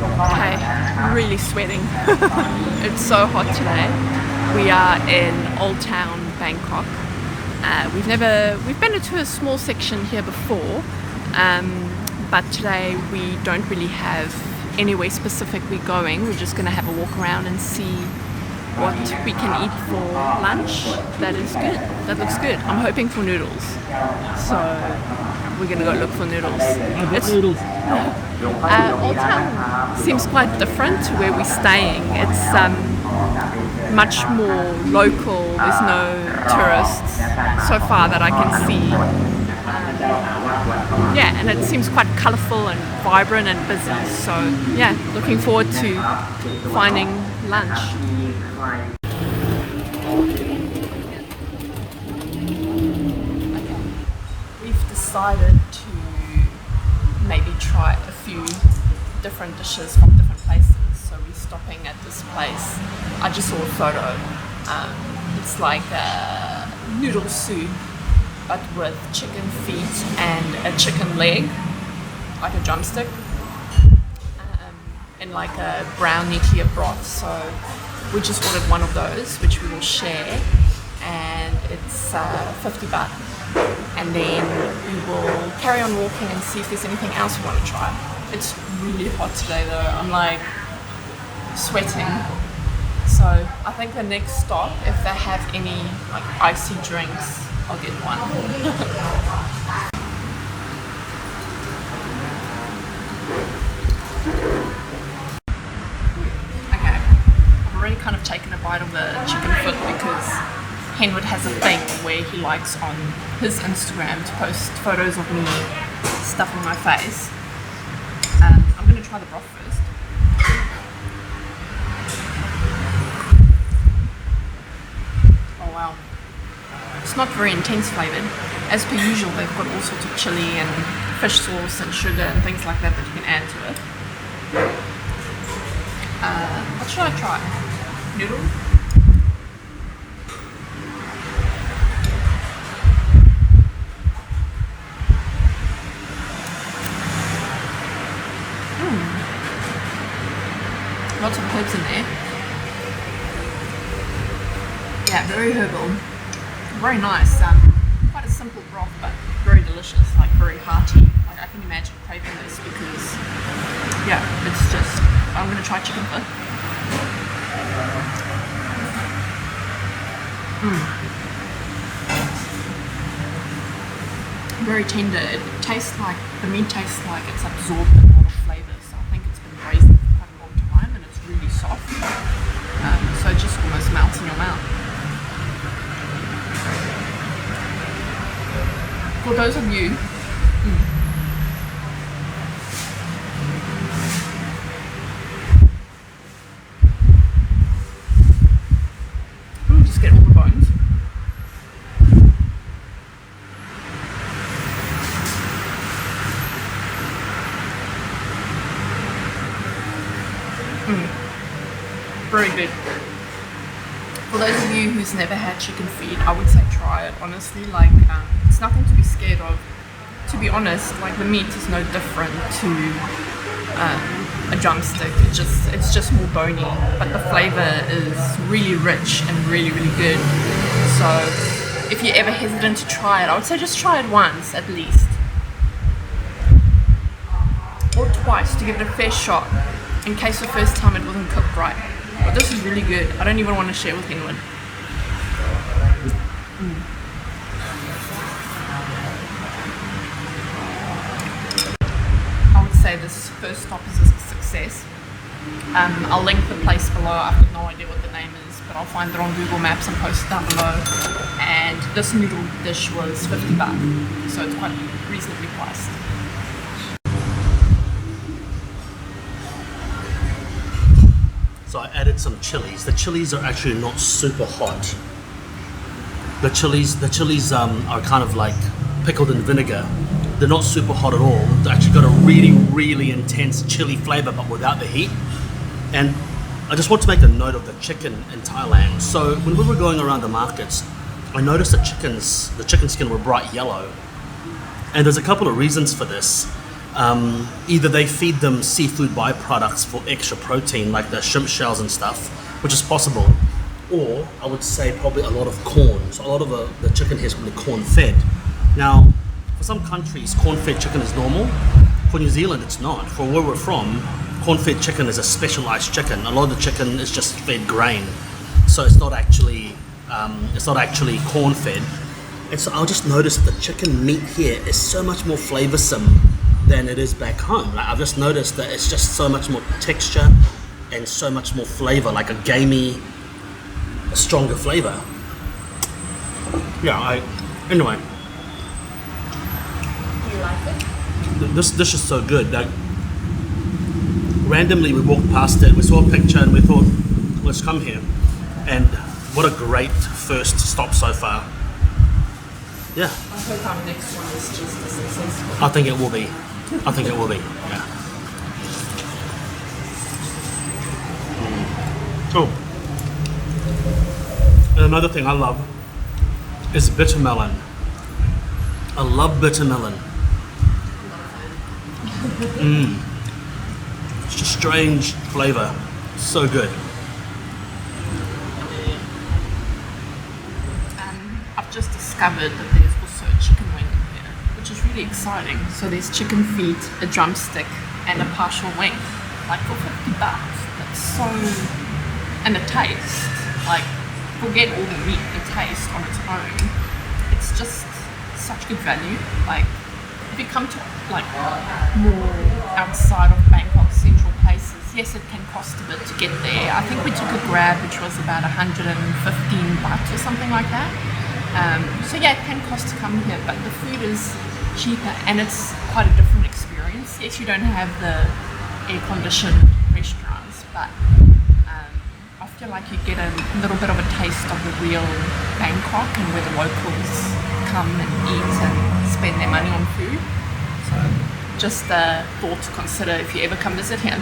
Okay, really sweating. It's so hot today. We are in Old Town Bangkok. We've been into a small section here before, but today we don't really have anywhere specific we're going. We're just going to have a walk around and see what we can eat for lunch. That is good. That looks good. I'm hoping for noodles. So we're going to go look for noodles. Old Town seems quite different to where we're staying. It's much more local. There's no tourists so far that I can see. Yeah, and it seems quite colourful and vibrant and busy. So yeah, looking forward to finding lunch. We've decided to maybe try a few different dishes from different places. So we're stopping at this place. I just saw a photo. It's like a noodle soup, but with chicken feet and a chicken leg, like a drumstick, in like a brown tortilla broth. So we just ordered one of those, which we will share, and it's 50 baht. And then we will carry on walking and see if there's anything else we want to try. It's really hot today though. I'm like sweating. So I think the next stop, if they have any like icy drinks, I'll get one. Okay, I've already kind of taken a bite of the chicken foot because Henwood has a thing where he likes on his Instagram to post photos of me stuffing my face. I'm going to try the broth first. Oh wow. It's not very intense flavoured. As per usual, they've got all sorts of chilli and fish sauce and sugar and things like that that you can add to it. What should I try? Noodle? Lots of herbs in there. Yeah, very herbal. Very nice. Quite a simple broth, but very delicious, like very hearty. Like I can imagine craving this because, yeah, it's just, I'm going to try chicken foot. Very tender. It tastes like, the meat tastes like it's absorbed a lot of flavour, so I think it's been braised for quite a long time and it's really soft. So it just almost melts in your mouth. For those of you just get all the bones. Very good. For those of you who's never had chicken feet, I would say try it. Honestly, like it's nothing to be scared of. To be honest, like the meat is no different to a drumstick. It's just more bony, but the flavor is really rich and really good. So if you're ever hesitant to try it, I would say just try it once at least, or twice to give it a fair shot, in case the first time it wasn't cooked right. But this is really good. I don't even want to share with anyone. I would say this first stop is a success. I'll link the place below. I've got no idea what the name is, but I'll find it on Google Maps and post it down below. And this noodle dish was 50 baht, so it's quite reasonably priced. So I added some chilies. The chilies are actually not super hot. The chilies are kind of like pickled in vinegar. They're not super hot at all. They actually got a really intense chili flavor, but without the heat. And I just want to make a note of the chicken in Thailand. So when we were going around the markets, I noticed the chicken skin were bright yellow. And there's a couple of reasons for this. Either they feed them seafood byproducts for extra protein, like the shrimp shells and stuff, which is possible, or I would say probably a lot of corn. So a lot of the chicken here is probably corn-fed. Now, for some countries, corn-fed chicken is normal. For New Zealand, it's not. For where we're from, corn-fed chicken is a specialized chicken. A lot of the chicken is just fed grain, so it's not actually corn-fed. And so I'll just notice that the chicken meat here is so much more flavorsome than it is back home. Like I've just noticed that it's just so much more texture and so much more flavor, like a gamey, a stronger flavor. Yeah, anyway. Do you like it? This dish is so good. Like, randomly we walked past it, we saw a picture and we thought, let's come here. And what a great first stop so far. Yeah. I hope our next one is just as successful. I think it will be. Yeah. Oh. And another thing I love is bitter melon. I love bitter melon. It's a strange flavor. So good. I've just discovered that there's also a chicken wing in here, which is really exciting. So there's chicken feet, a drumstick, and a partial wing. Like for $50. That's so... And the taste, like, forget all the meat, the taste on its own. It's just such good value. Like, if you come to, like, more outside of Bangkok central places, yes, it can cost a bit to get there. I think we took a Grab, which was about 115 baht or something like that. So yeah, it can cost to come here, but the food is cheaper and it's quite a different experience. Yes, you don't have the air-conditioned restaurants, but I feel like you get a little bit of a taste of the real Bangkok and where the locals come and eat and spend their money on food. So just a thought to consider if you ever come visit here.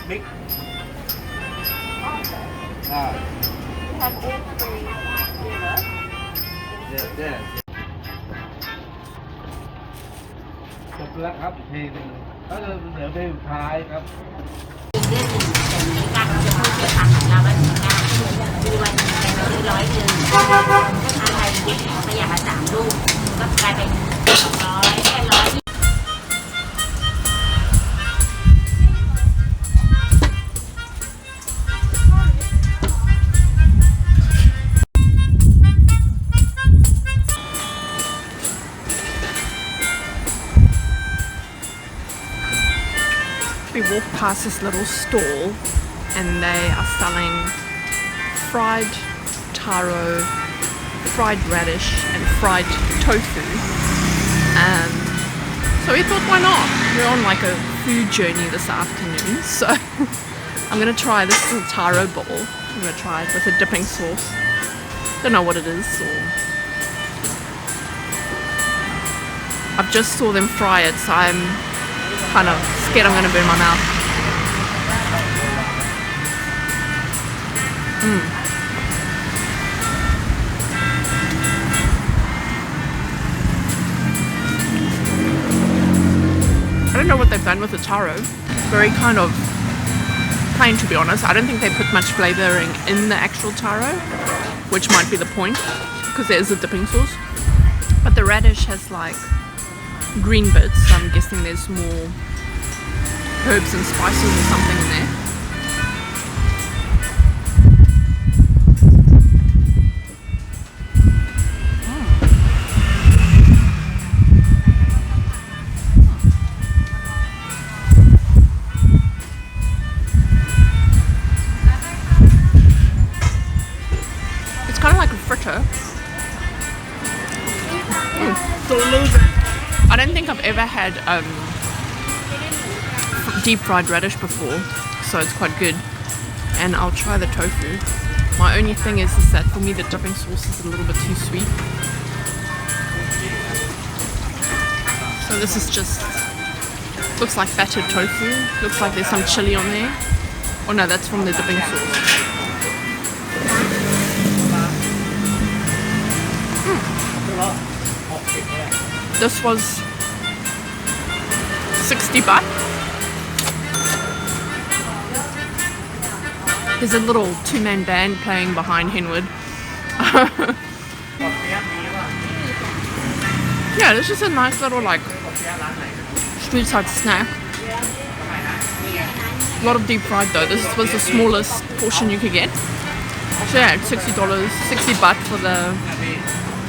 Big. Have all three together. Yeah. จบแล้วครับอีกทีหนึงก็จะเหลือเพลงสุดท้ายครับ เดือนหนึ่งแต่มีการจะพูดจะทำของเราแล้วถึงการมีวันเป็น100ถ้าอะไรเย็บขยะมา3 ลูกก็กลายเป็น200แค่100 We walked past this little stall and they are selling fried taro, fried radish and fried tofu. So we thought, why not? We're on like a food journey this afternoon, so I'm gonna try this little taro bowl. I'm gonna try it with a dipping sauce. Don't know what it is, or I've just saw them fry it, so I'm kind of scared I'm going to burn my mouth. I don't know what they've done with the taro. Very kind of plain, to be honest. I don't think they put much flavouring in the actual taro, which might be the point, because there is a dipping sauce. But the radish has like green bits, so I'm guessing there's more herbs and spices or something in there. It's kind of like a fritter. I don't think I've ever had deep fried radish before, so it's quite good. And I'll try the tofu. My only thing is that for me the dipping sauce is a little bit too sweet. So this is just, looks like battered tofu. Looks like there's some chili on there. Oh no, that's from the dipping sauce. This was 60 baht. There's a little two-man band playing behind Henwood. Yeah, this is a nice little like street side snack. A lot of deep fried though. This was the smallest portion you could get. So yeah, it's $60, 60 baht for the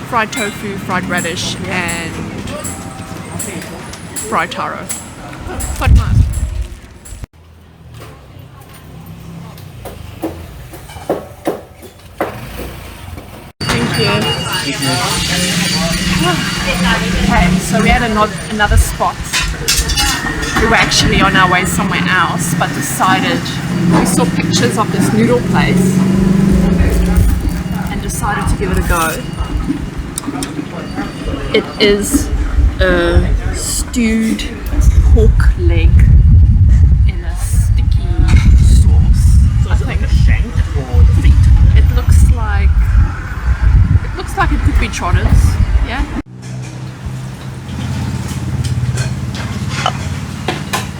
fried tofu, fried radish, and fried taro. Quite nice. Thank you. Okay, so we had another spot. We were actually on our way somewhere else, but decided, we saw pictures of this noodle place and decided to give it a go. It is a stewed pork leg in a sticky sauce. So is it like a shank or the feet? It looks like it could be trotters, yeah?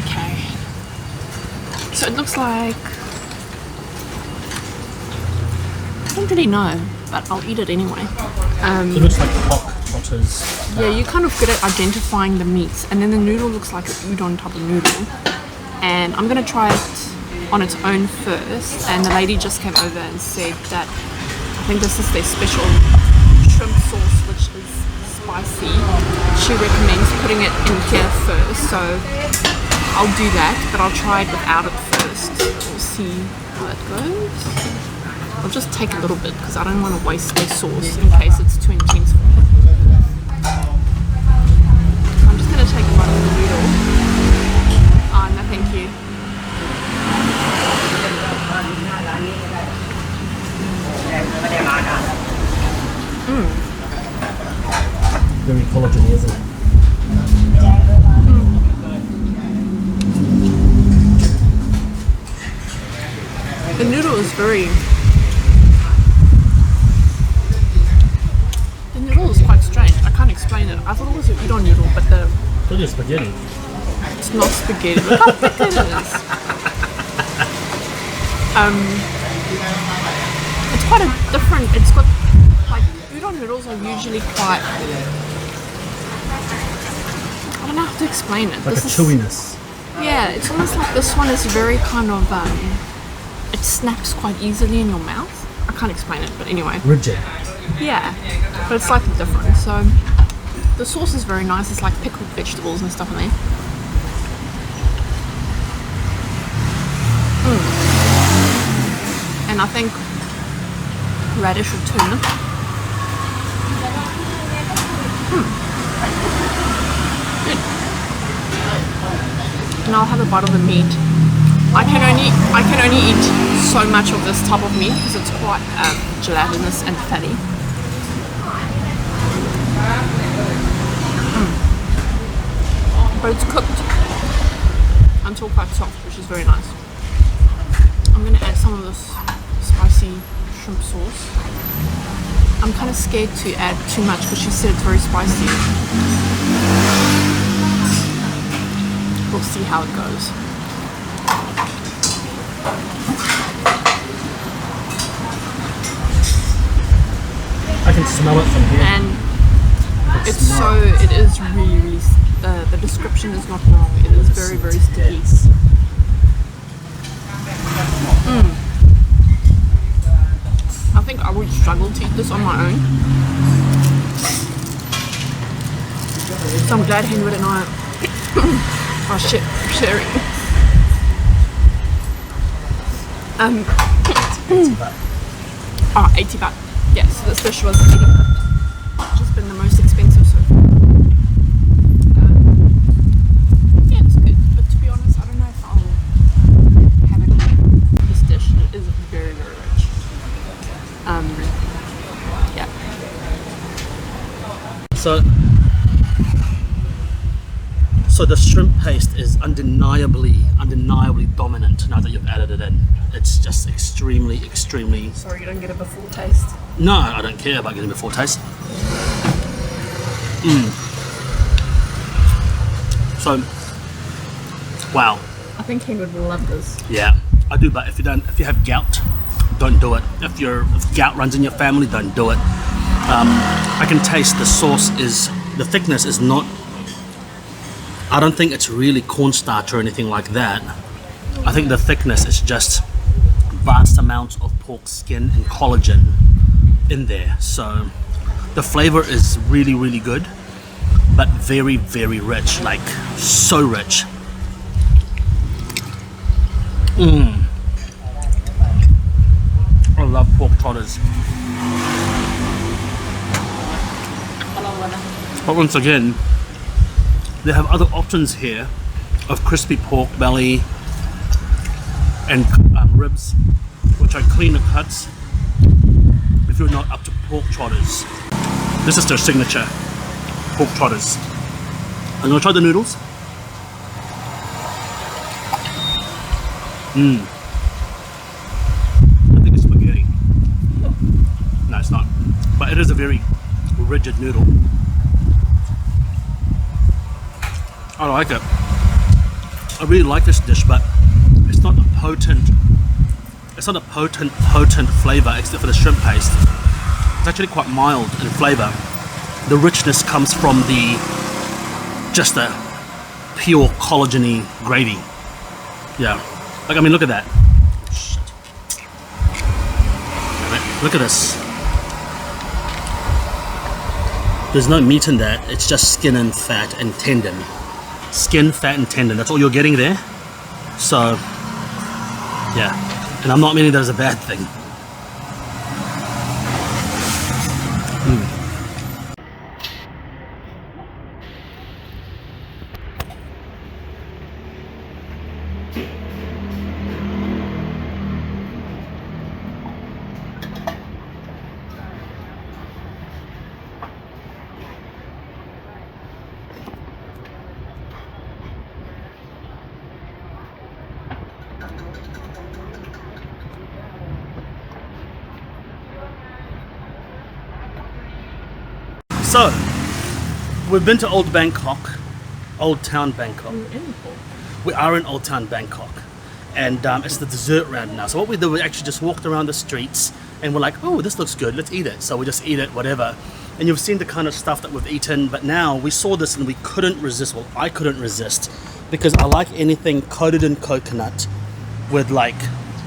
Okay. So it looks like, I don't really know, but I'll eat it anyway. It looks like pork trotters. Yeah, you're kind of good at identifying the meats, and then the noodle looks like an udon type of noodle. And I'm gonna try it on its own first. And the lady just came over and said that I think this is their special shrimp sauce, which is spicy. She recommends putting it in here first, so I'll do that, but I'll try it without it first. We'll see how it goes. I'll just take a little bit because I don't want to waste their sauce in case it's too intense for me. I'm just going to take a bite of the noodle. Oh, no thank you. Very collagen, isn't it? The noodle is very... The noodle is quite strange. I can't explain it. I thought it was an udon noodle, but Look at spaghetti. it's not spaghetti. Look how thick it is. It's quite a different... It's got... Like, udon noodles are usually quite... I don't know how to explain it. Like This a is- chewiness. Yeah, it's almost like this one is very kind of... it snaps quite easily in your mouth. I can't explain it, but anyway. Rigid. Yeah, but it's slightly different. So the sauce is very nice. It's like pickled vegetables and stuff in there. And I think radish or turnip. Good. And I'll have a bite of the meat. I can only eat so much of this type of meat because it's quite gelatinous and fatty. But it's cooked until quite soft, which is very nice. I'm going to add some of this spicy shrimp sauce. I'm kind of scared to add too much because she said it's very spicy. We'll see how it goes. I can smell it from here. And it is really, really, the description is not wrong. It is very, very sticky. I think I would struggle to eat this on my own. So I'm glad Henwood and I are sharing. 80 baht. Yeah, so this dish was 80 baht. Which has been the most expensive so far. Yeah, it's good. But to be honest, I don't know if I'll have it again. This dish is very, very rich. Yeah. So the shrimp paste is undeniably dominant now that you've added it in. It's just extremely. Sorry, you don't get a before taste. No, I don't care about getting before taste. So, wow. I think he would love this. Yeah, I do. But if you have gout, don't do it. If gout runs in your family, don't do it. I can taste the sauce the thickness is not. I don't think it's really cornstarch or anything like that. I think the thickness is just vast amounts of pork skin and collagen in there. So the flavor is really, really good, but very, very rich, like so rich. I love pork trotters. But once again, they have other options here of crispy pork belly and ribs, which are cleaner cuts if you're not up to pork trotters. This is their signature, pork trotters. I'm gonna try the noodles. I think it's spaghetti. No, it's not. But it is a very rigid noodle. I like it. I really like this dish, but it's not a potent flavor except for the shrimp paste. It's actually quite mild in flavor. The richness comes from just a pure collagen-y gravy. Yeah. Like, I mean, look at that. Shit. Look at this. There's no meat in that. It's just skin and fat and tendon. Skin, fat and tendon. That's all you're getting there. So, yeah. And I'm not meaning that as a bad thing. So, we've been to Old Town Bangkok. We are in Old Town Bangkok, and it's the dessert round now. So what we did, we actually just walked around the streets, and we're like, oh, this looks good, let's eat it. So we just eat it, whatever. And you've seen the kind of stuff that we've eaten, but now we saw this and we couldn't resist. Well, I couldn't resist, because I like anything coated in coconut with like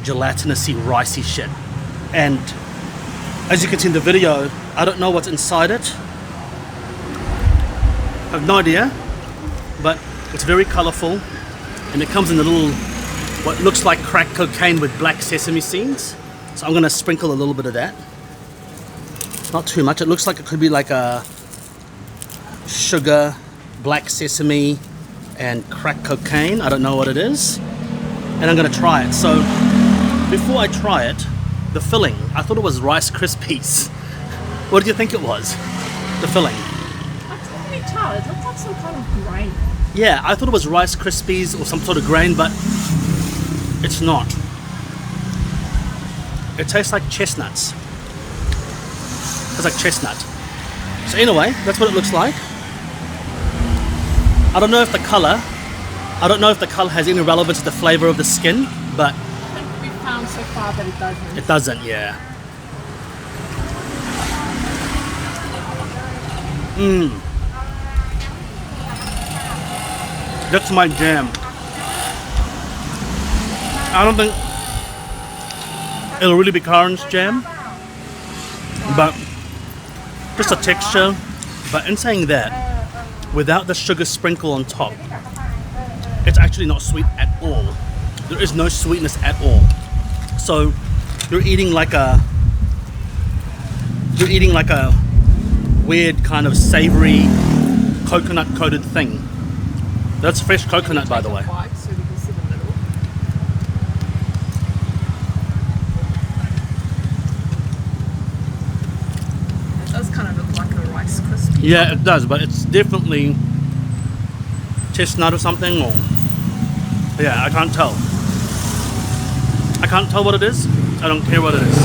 gelatinousy, ricey shit. And as you can see in the video, I don't know what's inside it. I have no idea, but it's very colorful, and it comes in a little, what looks like crack cocaine with black sesame seeds. So I'm gonna sprinkle a little bit of that. Not too much. It looks like it could be like a sugar, black sesame, and crack cocaine. I don't know what it is. And I'm gonna try it. So before I try it, the filling, I thought it was Rice Krispies. What did you think it was? The filling? It looks like some kind of grain. Yeah, I thought it was Rice Krispies or some sort of grain, but it's not. It tastes like chestnuts. It's like chestnut. So anyway, that's what it looks like. I don't know if the color has any relevance to the flavor of the skin, but I think we've found so far that it doesn't. It doesn't, yeah. That's my jam. I don't think it'll really be Karen's jam, but just a texture. But in saying that, without the sugar sprinkle on top, it's actually not sweet at all. There is no sweetness at all. So you're eating like a weird kind of savory coconut coated thing. That's fresh coconut, by the way. So we can see the middle. It does kind of look like a Rice Krispie. Yeah, it does, but it's definitely chestnut or something, or yeah, I can't tell. I can't tell what it is. I don't care what it is.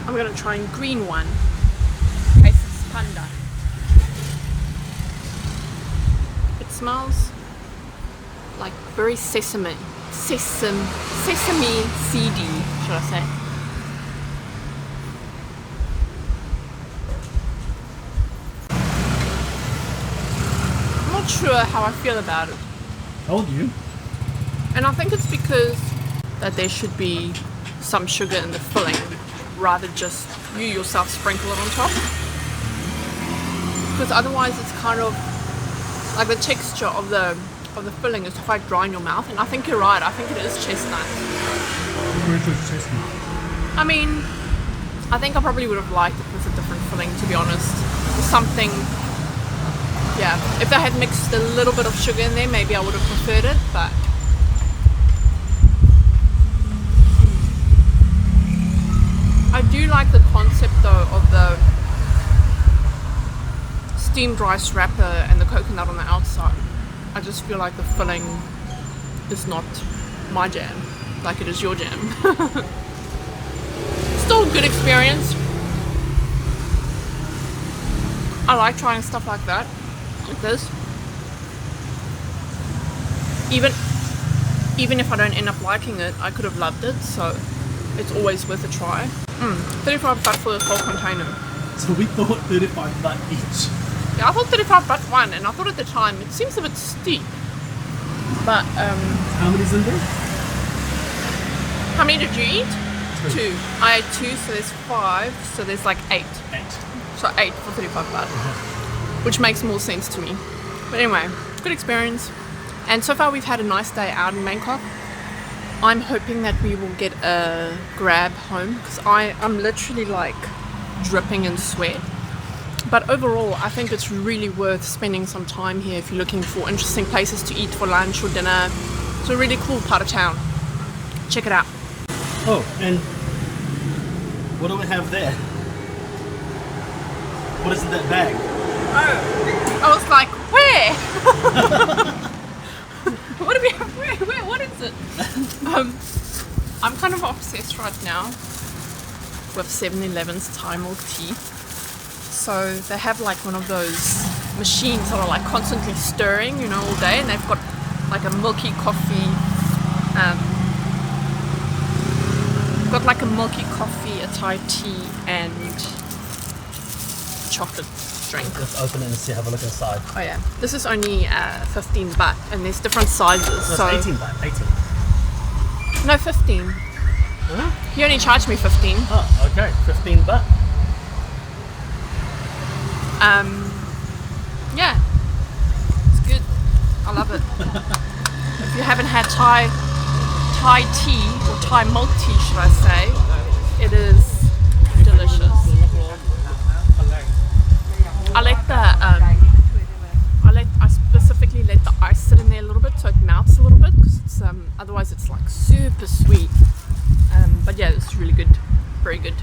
I'm gonna try a green one. Tastes panda. smells like very sesame seedy, should I say. I'm not sure how I feel about it. Told you. And I think it's because that there should be some sugar in the filling rather just you yourself sprinkle it on top. Because otherwise it's kind of like the texture of the filling is quite dry in your mouth, and I think you're right, I think it is chestnut. Which was chestnut? I mean, I think I probably would have liked it with a different filling, to be honest. Something, yeah, if they had mixed a little bit of sugar in there, maybe I would have preferred it, but I do like the concept though of the steamed rice wrapper and the coconut on the outside. I just feel like the filling is not my jam, like it is your jam. Still a good experience. I like trying stuff like that, like this. Even if I don't end up liking it, I could have loved it, so it's always worth a try. 35 baht for the whole container. So we thought 35 baht each. Yeah, I thought 35 baht one, and I thought at the time it seems a bit steep. But How many's in there? how many did you eat? Two. I ate 2, so there's 5, so there's like 8. 8. So 8 for 35 baht, which makes more sense to me. But anyway, good experience. And so far we've had a nice day out in Bangkok. I'm hoping that we will get a grab home because I'm literally like dripping in sweat. But overall, I think it's really worth spending some time here if you're looking for interesting places to eat for lunch or dinner. It's a really cool part of town. Check it out. Oh, and what do we have there? What is in that bag? I was like, where? What do we have? Where? What is it? I'm kind of obsessed right now with 7-Eleven's Thai milk tea. So they have like one of those machines that are like constantly stirring, you know, all day, and they've got like a milky coffee, got like a milky coffee, a Thai tea, and chocolate drink. Let's open it and see, have a look inside. Oh yeah, this is only 15 baht, and there's different sizes. No, So it's 18 baht, 18. no, 15. Huh? He only charged me 15. Oh, okay, 15 baht. Yeah, it's good. I love it. If you haven't had Thai tea or Thai milk tea, should I say, it is delicious. I specifically let the ice sit in there a little bit so it melts a little bit because it's otherwise it's like super sweet. But yeah, it's really good, very good.